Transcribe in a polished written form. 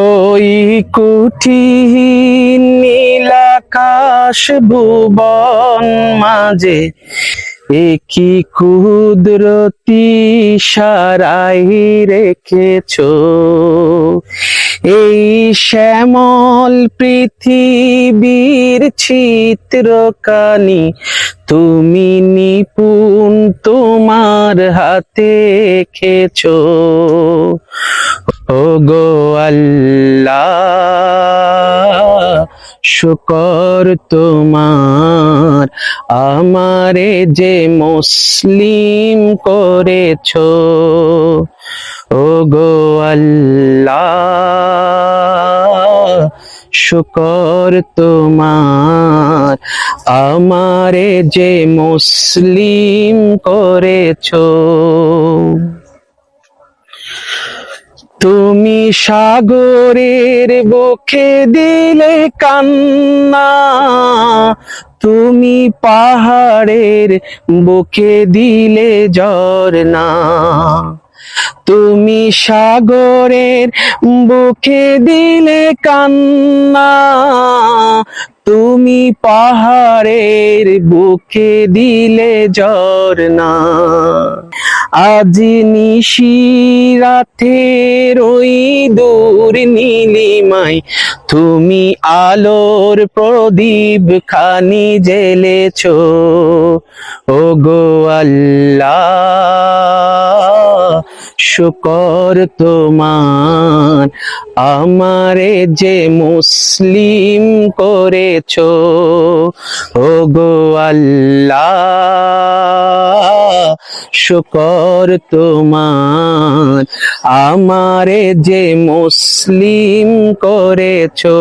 ওই কুঠিহীন নীলাকাশ ভুবন মাঝে একই কুদরতি সারাই রেখেছো। এই শ্যামল পৃথিবীর চিত্রকানি তুমি নিপুণ তোমার হাতে এঁকেছো। ওগো আল্লাহ শুকর তোমার, আমারে যে মুসলিম করেছো। ওগো আল্লাহ শুকর তোমার, আমারে যে মুসলিম করেছো। তুমি সাগরের বুকে দিলে কান্না, তুমি পাহাড়ের বুকে দিলে ঝরনা। তুমি সাগরের বুকে দিলে কান্না, তুমি পাহাড়ের বুকে দিলে ঝরনা। আজি নিশি রাতের ওই দূর নীলিমায় তুমি আলোর প্রদীপ খানি জ্বেলেছো। ওগো আল্লাহ শুকর তোমার, আমারে যে মুসলিম করেছো। ওগো আল্লাহ শুকর তোমার, আমারে যে মুসলিম করেছো।